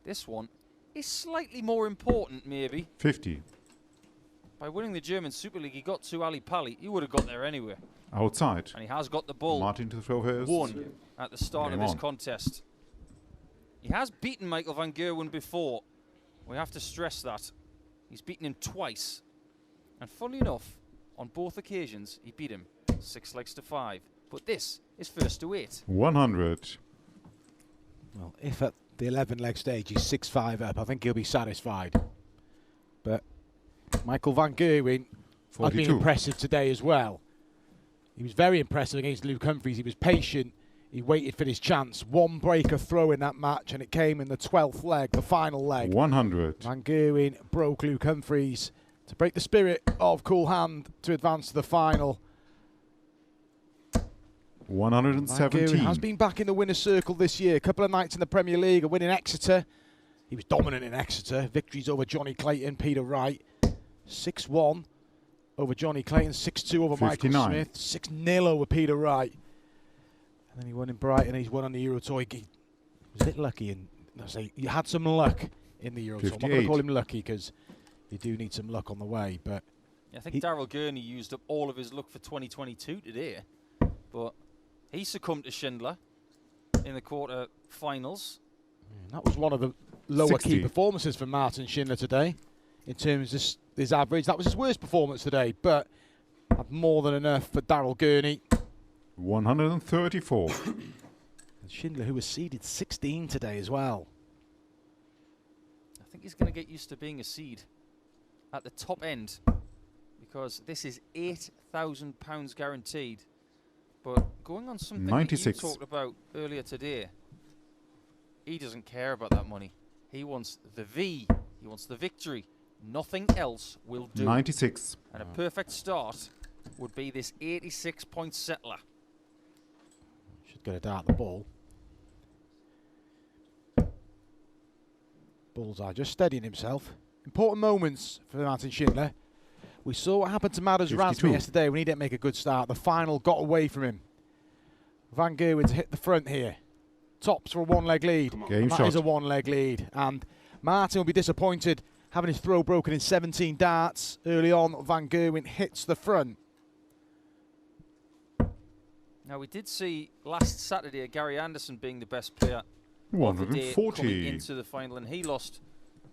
This one is slightly more important, maybe. 50. By winning the German Super League, he got to Ali Pali. He would have got there anyway. Outside. And he has got the bull. Martin to throw first. Won at the start Game of this on. contest. He has beaten Michael van Gerwen before. We have to stress that. He's beaten him twice. And funnily enough, on both occasions, he beat him 6 legs to 5. But this is first to 8. 100. Well, if at the 11 leg stage he's 6-5 up, I think he'll be satisfied. But Michael van Gerwen has been impressive today as well. He was very impressive against Luke Humphries. He was patient. He waited for his chance. One breaker throw in that match, and it came in the 12th leg, the final leg. 100. Van Gerwen broke Luke Humphries to break the spirit of Cool Hand to advance to the final. 117. Van Gerwen has been back in the winner's circle this year. A couple of nights in the Premier League, a win in Exeter. He was dominant in Exeter. Victories over Johnny Clayton, Peter Wright. 6-1 over Johnny Clayton, 6-2 over 59. Michael Smith, 6-0 over Peter Wright. And then he won in Brighton, he's won on the Euro Tour. He was a bit lucky, and he had some luck in the Euro Tour. I'm not going to call him lucky because you do need some luck on the way. But yeah, I think Daryl Gurney used up all of his luck for 2022 today. But he succumbed to Schindler in the quarter-finals. That was one of the lower 60. key performances for Martin Schindler today in terms of his average. That was his worst performance today, but had more than enough for Daryl Gurney. 134. And Schindler, who was seeded 16 today as well. I think he's going to get used to being a seed at the top end because this is £8,000 guaranteed. But going on something 96. that you talked about earlier today, he doesn't care about that money. He wants the V. He wants the victory. Nothing else will do. 96. And a perfect start would be this 86-point settler. Should get a dart the ball. Bullseye just steadying himself. Important moments for Martin Schindler. We saw what happened to Matters Ransby yesterday when he didn't make a good start. The final got away from him. Van Gerwen's hit the front here. Tops for a one-leg lead. That is a one-leg lead. And Martin will be disappointed having his throw broken in 17 darts. Early on, Van Gerwen hits the front. Now, we did see last Saturday Gary Anderson being the best player 140. of the day coming into the final, and he lost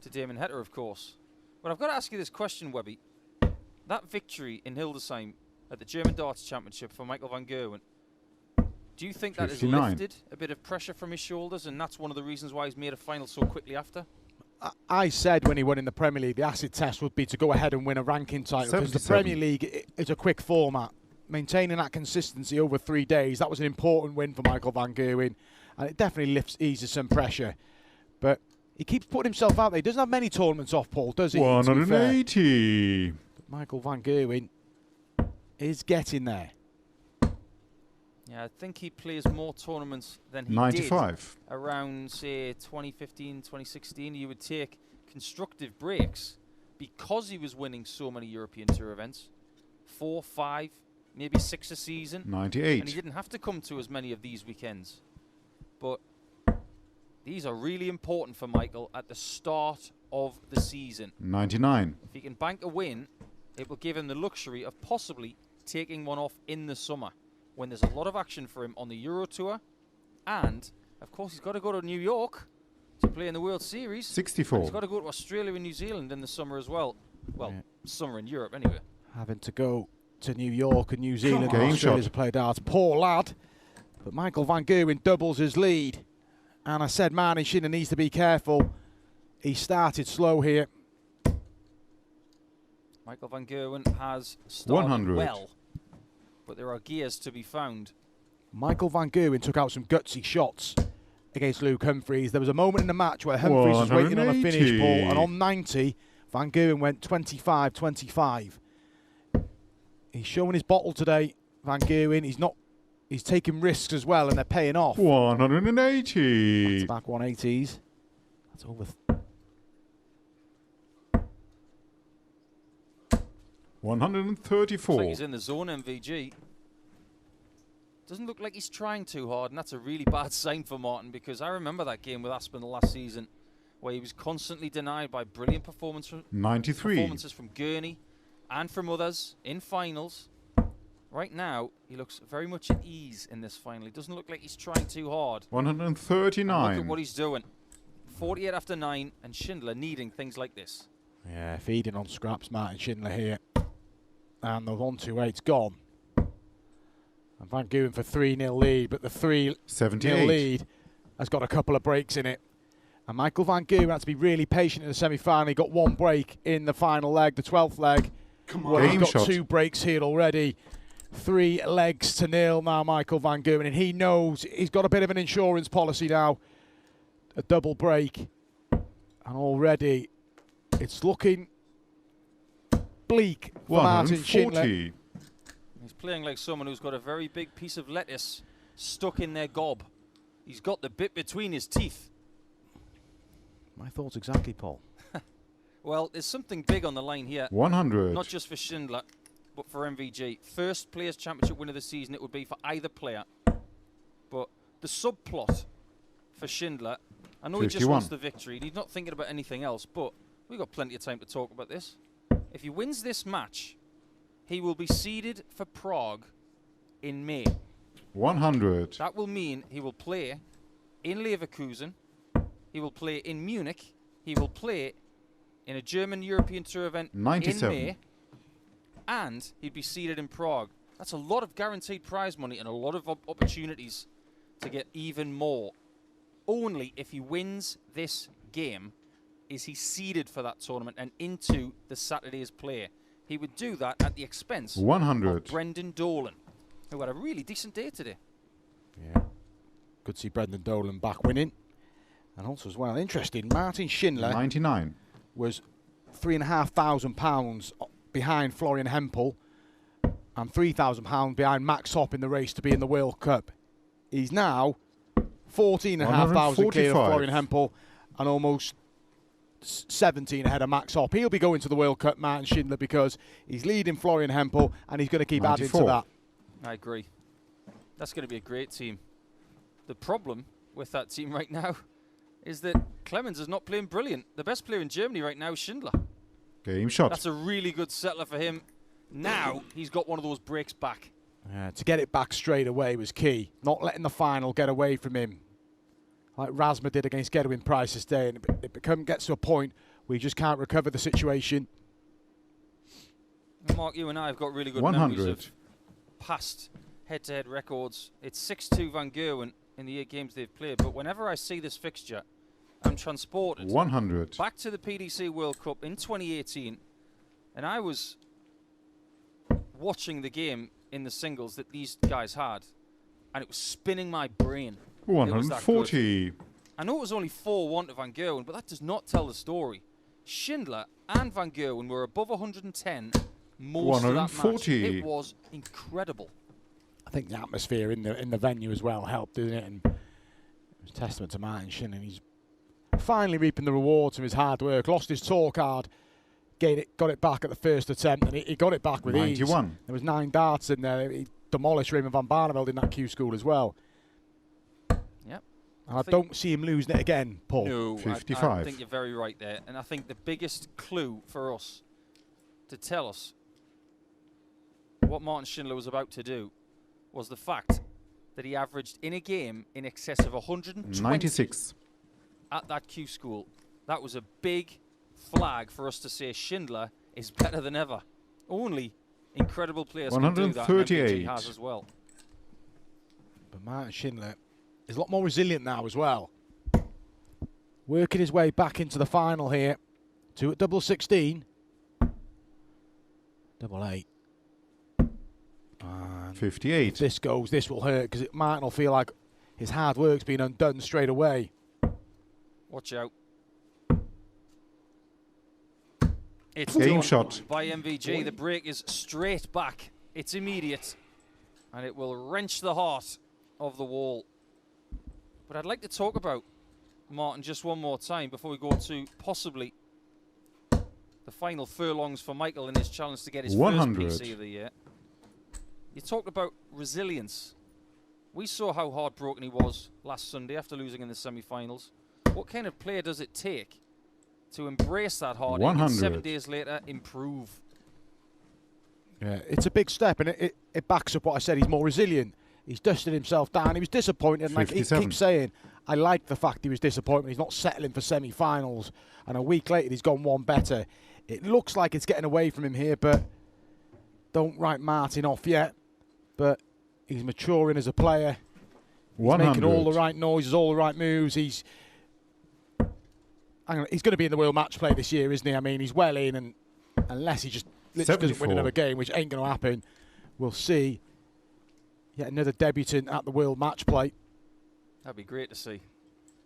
to Damon Hetter, of course. But I've got to ask you this question, Webby. That victory in Hildesheim at the German Darts Championship for Michael van Gerwen, do you think that has lifted a bit of pressure from his shoulders, and that's one of the reasons why he's made a final so quickly after? I said when he won in the Premier League, the acid test would be to go ahead and win a ranking title, because the Premier League is a quick format. Maintaining that consistency over 3 days, that was an important win for Michael van Gerwen, and it definitely eases some pressure. But he keeps putting himself out there. He doesn't have many tournaments off, Paul, does he? 180. Michael van Gerwen is getting there. Yeah, I think he plays more tournaments than he 95. did around, say, 2015, 2016. You would take constructive breaks because he was winning so many European Tour events. 4, 5, maybe 6 a season. 98. And he didn't have to come to as many of these weekends. But these are really important for Michael at the start of the season. 99. If he can bank a win, it will give him the luxury of possibly taking one off in the summer when there's a lot of action for him on the Euro Tour. And, of course, he's got to go to New York to play in the World Series. 64. And he's got to go to Australia and New Zealand in the summer as well. Well, summer in Europe anyway. Having to go to New York and New Zealand and Australia to play darts. Poor lad. But Michael van Gerwen doubles his lead. And I said Martin Schindler needs to be careful. He started slow here. Michael van Gerwen has started 100. well, but there are gears to be found. Michael van Gerwen took out some gutsy shots against Luke Humphries. There was a moment in the match where Humphries was waiting on a finish ball, and on 90, van Gerwen went 25-25. He's showing his bottle today, van Gerwen. He's taking risks as well, and they're paying off. 180. Back 180s. That's over. 134. Looks like he's in the zone, MVG. Doesn't look like he's trying too hard, and that's a really bad sign for Martin, because I remember that game with Aspinall last season, where he was constantly denied by brilliant performances 93. from Gurney and from others in finals. Right now, he looks very much at ease in this final. He doesn't look like he's trying too hard. 139. And look at what he's doing. 48 after 9, and Schindler needing things like this. Yeah, feeding on scraps, Martin Schindler here. And the 1-2-8's gone. And Van Gerwen for 3-0 lead, but the 3-0 78. lead has got a couple of breaks in it. And Michael Van Gerwen had to be really patient in the semi-final. He got one break in the final leg, the 12th leg. Come on. He's Game got shot. 2 breaks here already. 3 legs to 0 now, Michael Van Gerwen, and he knows he's got a bit of an insurance policy now. A double break, and already it's looking bleak for Martin Schindler. 140. He's playing like someone who's got a very big piece of lettuce stuck in their gob. He's got the bit between his teeth. My thoughts exactly, Paul. Well, there's something big on the line here. 100. Not just for Schindler, but for MVG. First Players' Championship win of the season it would be for either player. But the subplot for Schindler, I know 51. he just wants the victory. He's not thinking about anything else, but we've got plenty of time to talk about this. If he wins this match, he will be seeded for Prague in May. 100. That will mean he will play in Leverkusen, he will play in Munich, he will play in a German European Tour event 97. in May, and he'd be seeded in Prague. That's a lot of guaranteed prize money and a lot of opportunities to get even more. Only if he wins this game is he seeded for that tournament and into the Saturday's play. He would do that at the expense 100. of Brendan Dolan, who had a really decent day today. Yeah, good to see Brendan Dolan back winning. And also as well, interesting, Martin Schindler 99. was £3,500 behind Florian Hempel and £3,000 behind Max Hopp in the race to be in the World Cup. He's now 14,500 clear of 145. Florian Hempel and almost 17 ahead of Max Hopp. He'll be going to the World Cup, Martin Schindler, because he's leading Florian Hempel and he's going to keep 94. adding to that. I agree. That's going to be a great team. The problem with that team right now is that Clemens is not playing brilliant. The best player in Germany right now is Schindler. Game shot. That's a really good settler for him. Now he's got one of those breaks back. To get it back straight away was key. Not letting the final get away from him, like Rasma did against Gerwen Price this day. And it gets to a point where you just can't recover the situation. Mark, you and I have got really good 100. memories of past head-to-head records. It's 6-2 Van Gerwen in the 8 games they've played. But whenever I see this fixture, I'm transported 100. back to the PDC World Cup in 2018. And I was watching the game in the singles that these guys had, and it was spinning my brain. It was that good. 140. I know it was only 4-1 to Van Gerwen, but that does not tell the story. Schindler and Van Gerwen were above 110 most of that match. 140. It was incredible. I think the atmosphere in the venue as well helped, didn't it? And it was a testament to Martin Schindler. He's finally reaping the rewards of his hard work. Lost his tour card, got it back at the first attempt, and he got it back with 91. ease. There was 9 darts in there. He demolished Raymond van Barneveld in that Q school as well. Yep. And I don't see him losing it again, Paul. No, 55. I think you're very right there. And I think the biggest clue for us to tell us what Martin Schindler was about to do was the fact that he averaged in a game in excess of 120 96. at that Q school. That was a big flag for us to say Schindler is better than ever. Only incredible players can do that, and MVG has as well. But Martin Schindler is a lot more resilient now as well. Working his way back into the final here. 2 at double 16. Double 8. And 58. if this goes, this will hurt, because Martin will feel like his hard work's been undone straight away. Watch out. It's Game done shot. by MVG. The break is straight back. It's immediate. And it will wrench the heart of the wall. But I'd like to talk about Martin just one more time before we go to possibly the final furlongs for Michael in his challenge to get his 100. first PC of the year. You talked about resilience. We saw how heartbroken he was last Sunday after losing in the semi-finals. What kind of player does it take to embrace that heartache 100. and 7 days later improve? Yeah, it's a big step, and it backs up what I said. He's more resilient. He's dusted himself down. He was disappointed. And like he 57. keeps saying, I like the fact he was disappointed. He's not settling for semi-finals. And a week later, he's gone one better. It looks like it's getting away from him here, but don't write Martin off yet. But he's maturing as a player. He's 100. making all the right noises, all the right moves. He's going to be in the World Match Play this year, isn't he? I mean, he's well in, and unless he just literally doesn't win 74. another game, which ain't going to happen, we'll see yet another debutant at the World Match Play. That'd be great to see.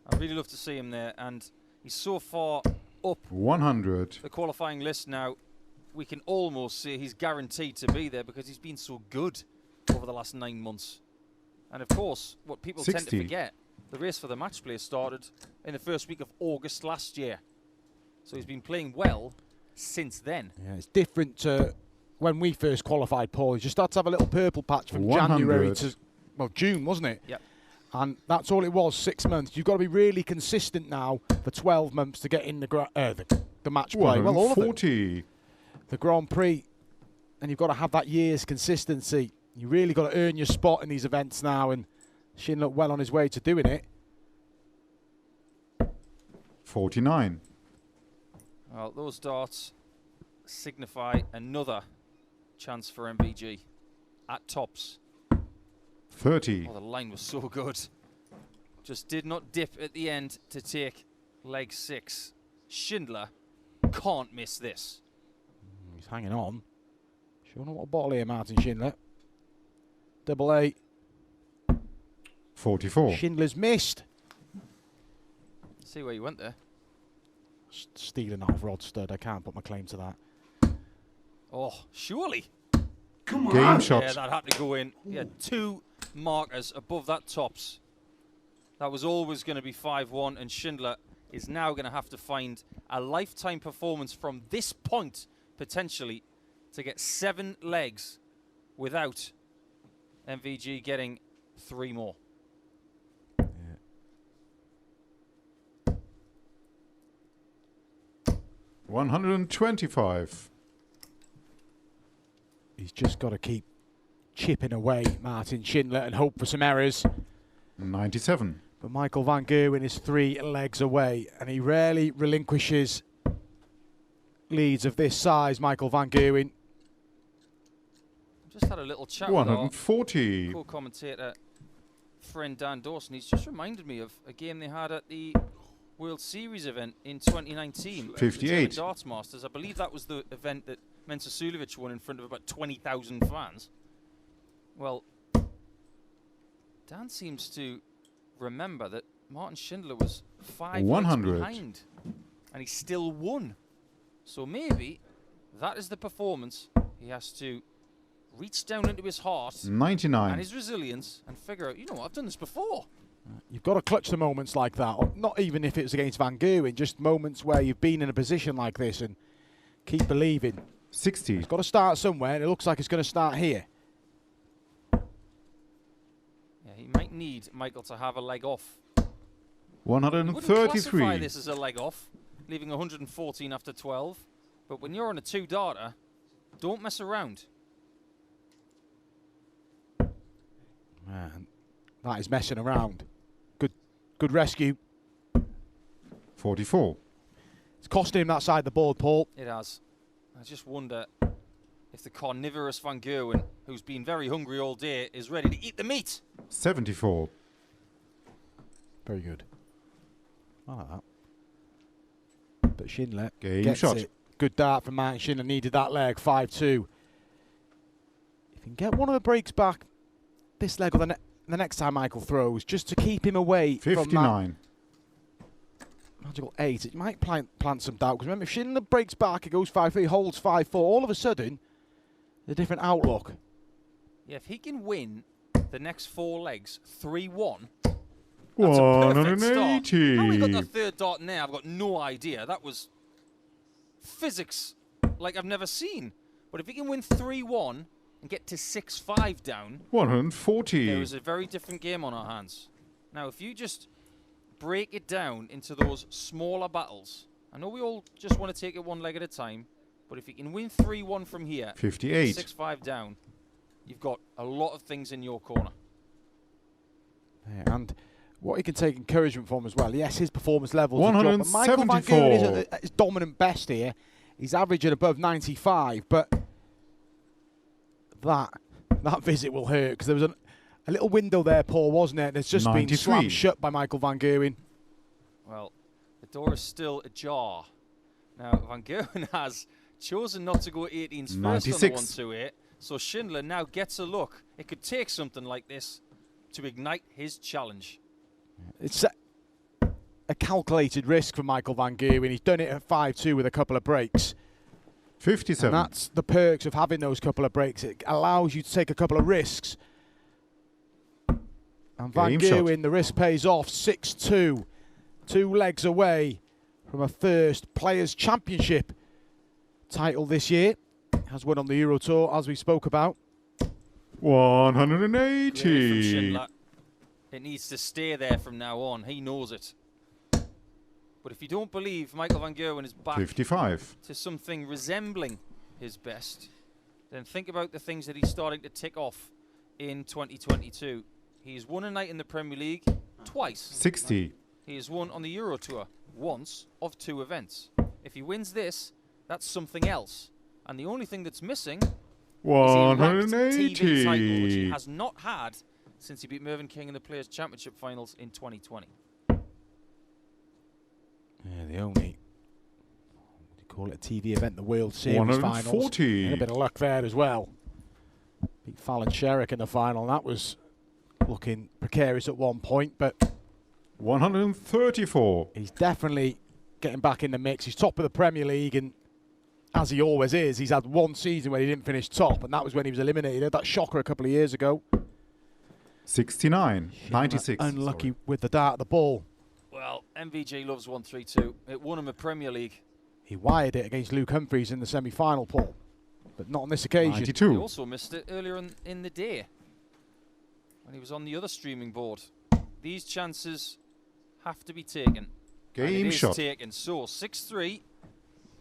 I'd really love to see him there, and he's so far up 100. the qualifying list now, we can almost say he's guaranteed to be there because he's been so good over the last 9 months. And of course, what people 60. tend to forget, the race for the match play started in the first week of August last year. So he's been playing well since then. Yeah, it's different to when we first qualified, Paul. You just had to have a little purple patch from 100. January to, well, June, wasn't it? Yep. And that's all it was, 6 months. You've got to be really consistent now for 12 months to get in the match play. Well, all of them. 140. The Grand Prix, and you've got to have that year's consistency. You really got to earn your spot in these events now, and Schindler well on his way to doing it. 49. Well, those darts signify another chance for MVG at tops. 30. Oh, the line was so good. Just did not dip at the end to take leg 6. Schindler can't miss this. He's hanging on. Sure know what a bottle here, Martin Schindler. Double A. 44. Schindler's missed. See where you went there. Stealing off Rod Stud. I can't put my claim to that. Oh, surely. Game shot. Yeah, that had to go in. Yeah, 2 markers above that tops. That was always going to be 5-1, and Schindler is now going to have to find a lifetime performance from this point, potentially, to get 7 legs without MVG getting 3 more. 125. He's just got to keep chipping away, Martin Schindler, and hope for some errors. 97. But Michael van Gerwen is 3 legs away, and he rarely relinquishes leads of this size, Michael van Gerwen. Just had a little chat with 140. our co-commentator friend Dan Dawson. He's just reminded me of a game they had at the World Series event in 2019. 58. The Darts Masters. I believe that was the event that Mensa Sulevic won in front of about 20,000 fans. Well, Dan seems to remember that Martin Schindler was 5 100. legs behind, and he still won. So maybe that is the performance he has to reach down into his heart 99. and his resilience and figure out, you know what, I've done this before. You've got to clutch the moments like that, or not even if it was against Van Gerwen, just moments where you've been in a position like this and keep believing. 60. It's got to start somewhere, and it looks like it's going to start here. Yeah, he might need Michael to have a leg off. You wouldn't classify 133. this as a leg off, leaving 114 after 12. But when you're on a 2-darter, don't mess around. Man, that is messing around. Good rescue. 44. It's costing him that side of the board, Paul. It has. I just wonder if the carnivorous Van Gerwen, who's been very hungry all day, is ready to eat the meat. 74. Very good. I like that. But Schindler Game gets shot. it. Good dart from Martin Schindler. Needed that leg. 5-2. If you can get one of the breaks back, this leg or the next time Michael throws, just to keep him away from that 59. magical 8, it might plant some doubt. Because remember, if Schindler breaks back, it goes 5-3, holds 5-4. All of a sudden, a different outlook. Yeah, if he can win the next 4 legs 3-1, that's a perfect start. 180. How he got the 3rd dart in there, I've got no idea. That was physics like I've never seen. But if he can win 3-1 and get to 6-5 down, 140. there is a very different game on our hands. Now, if you just break it down into those smaller battles. I know we all just want to take it one leg at a time, but if you can win 3-1 from here, 58. 6-5 down, you've got a lot of things in your corner. Yeah, and what he can take encouragement from as well. Yes, his performance levels have dropped, but 174. Michael Van Gerwen is at his dominant best here. He's averaging above 95, but that visit will hurt because there was a little window there, Paul, wasn't it? And it's just 93. been slammed shut by Michael Van Gerwen. Well, the door is still ajar. Now, Van Gerwen has chosen not to go 18s first on the 1-2-8, so Schindler now gets a look. It could take something like this to ignite his challenge. It's a calculated risk for Michael Van Gerwen. He's done it at 5-2 with a couple of breaks. 57. And that's the perks of having those couple of breaks. It allows you to take a couple of risks. And Van Gerwen, the risk pays off. 6-2. 2 legs away from a first Players' Championship title this year. Has won on the Euro Tour, as we spoke about. 180. It needs to stay there from now on. He knows it. But if you don't believe Michael Van Gerwen is back 55. to something resembling his best, then think about the things that he's starting to tick off in 2022. He's won a night in the Premier League twice. 60. He has won on the Euro Tour once of 2 events. If he wins this, that's something else. And the only thing that's missing is a ranked TV title, which he has not had since he beat Mervyn King in the Players' Championship finals in 2020. Yeah, the only, what do you call it, a TV event, the World Series 140. finals. And a bit of luck there as well. Beat Fallon Sherrick in the final. That was looking precarious at one point, but 134. he's definitely getting back in the mix. He's top of the Premier League, and as he always is, he's had one season where he didn't finish top, and that was when he was eliminated. That shocker a couple of years ago. 69. 96. Unlucky with the dart of the ball. Well, MVG loves 132. It won him a Premier League. He wired it against Luke Humphries in the semi-final, Paul, but not on this occasion. 92. He also missed it earlier in the day when he was on the other streaming board. These chances have to be taken. Game shot. Taken. So 6-3,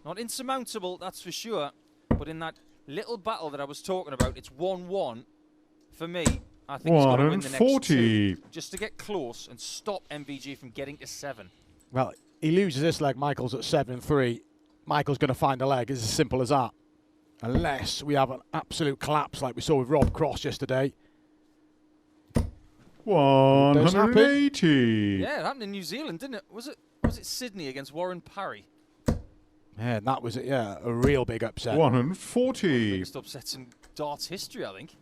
not insurmountable, that's for sure. But in that little battle that I was talking about, it's 1-1 for me. I think he's got to win the next 2 just to get close and stop MVG from getting to 7. Well, he loses this leg. Michael's at 7-3. Michael's going to find a leg. It's as simple as that. Unless we have an absolute collapse like we saw with Rob Cross yesterday. 180. Yeah, it happened in New Zealand, didn't it? Was it Sydney against Warren Parry? Yeah, and that was it. Yeah, a real big upset. 140. Biggest upsets in darts history, I think.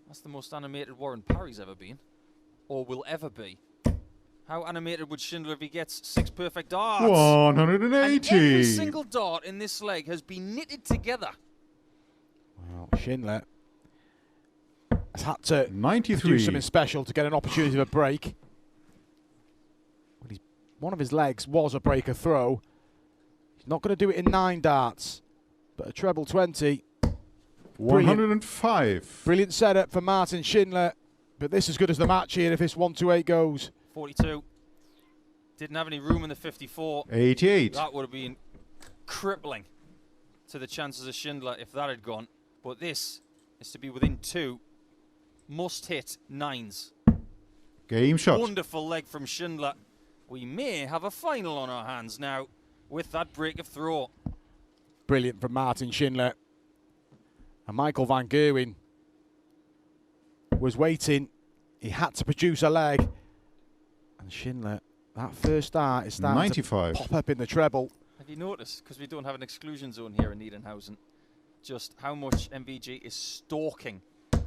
That's the most animated Warren Parry's ever been, or will ever be. How animated would Schindler if he gets 6 perfect darts? 180. And every single dart in this leg has been knitted together. Well, Schindler has had to 93. do something special to get an opportunity of a break. Well, one of his legs was a breaker throw. He's not going to do it in 9 darts, but a treble 20. 105. Brilliant setup for Martin Schindler, but this is as good as the match here if this 1-2-8 goes. 42. Didn't have any room in the 54. 88. That would have been crippling to the chances of Schindler if that had gone. But this is to be within 2. Must hit 9s. Game shot. Wonderful leg from Schindler. We may have a final on our hands now with that break of throw. Brilliant from Martin Schindler. And Michael Van Gerwen was waiting. He had to produce a leg. And Schindler, that first start is starting 95. to pop up in the treble. Have you noticed, because we don't have an exclusion zone here in Niedenhausen, just how much MVG is stalking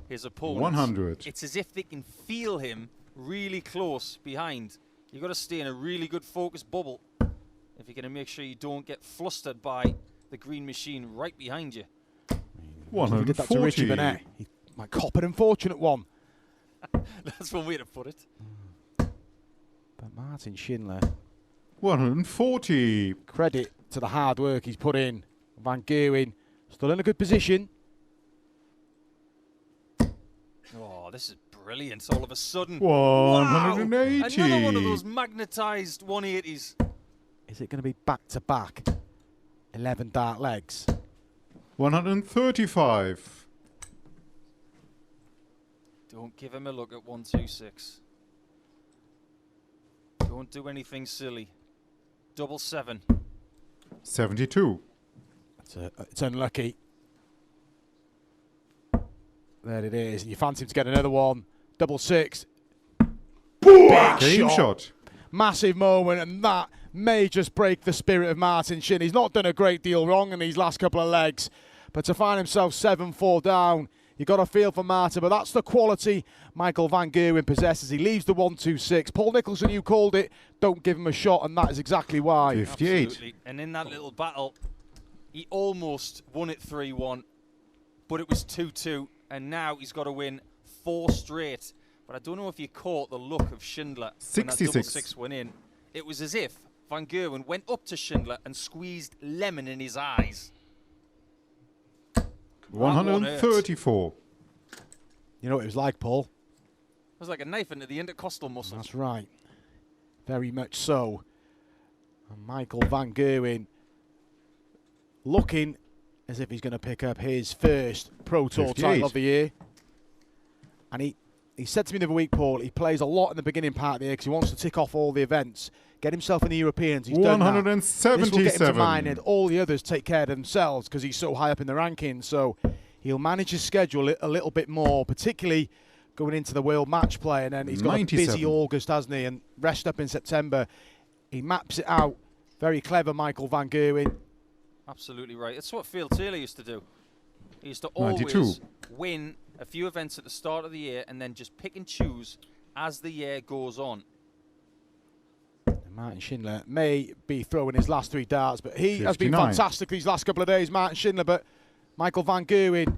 his opponents? 100. It's as if they can feel him really close behind. You've got to stay in a really good focused bubble if you're going to make sure you don't get flustered by the green machine right behind you. 140. He did that to Richie Burnett. He might cop an unfortunate one. That's one way to put it. But Martin Schindler, 140. credit to the hard work he's put in. Van Gerwen still in a good position. Oh, this is Brilliant, all of a sudden. 180. Wow! Another one of those magnetised 180s. Is it going to be back-to-back 11 dart legs? 135. Don't give him a look at 126. Don't do anything silly. Double 7. 72. It's unlucky. There it is. You fancy him to get another one. Double 6. Big Game shot. Massive moment, and that may just break the spirit of Martin Schindler. He's not done a great deal wrong in these last couple of legs, but to find himself 7-4 down, you got a feel for Martin, but that's the quality Michael van Gerwen possesses. He leaves the 126. Paul Nicholson, you called it, don't give him a shot, and that is exactly why. 58. Absolutely. And in that little battle, he almost won it 3-1, but it was 2-2, and now he's got to win 4 straight. But I don't know if you caught the look of Schindler when that double 6 went in. It was as if Van Gerwen went up to Schindler and squeezed lemon in his eyes. 134. You know what it was like, Paul? It was like a knife into the intercostal muscles. That's right. Very much so. And Michael van Gerwen looking as if he's going to pick up his first Pro Tour 58. title of the year. And he said to me the other week, Paul, he plays a lot in the beginning part of the year because he wants to tick off all the events, get himself in the Europeans. He's done that. 177. This will get him to mine, and all the others take care of themselves because he's so high up in the rankings. So he'll manage his schedule a little bit more, particularly going into the World Match Play. And then he's got 97. a busy August, hasn't he? And rest up in September. He maps it out. Very clever, Michael van Gerwen. Absolutely right. That's what Phil Taylor used to do. He used to 92. always win a few events at the start of the year and then just pick and choose as the year goes on. Martin Schindler may be throwing his last 3 darts, but he has been 59. fantastic these last couple of days, Martin Schindler. But Michael van Gerwen,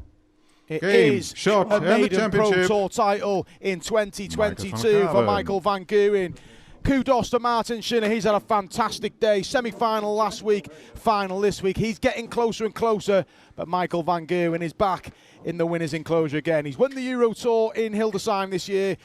it Game, is shot, a and the maiden Pro championship. Tour title in 2022 for Michael Michael van Gerwen. Kudos to Martin Schindler. He's had a fantastic day. Semi-final last week, final this week. He's getting closer and closer, but Michael van Gerwen is back in the winner's enclosure again. He's won the Euro Tour in Hildesheim this year.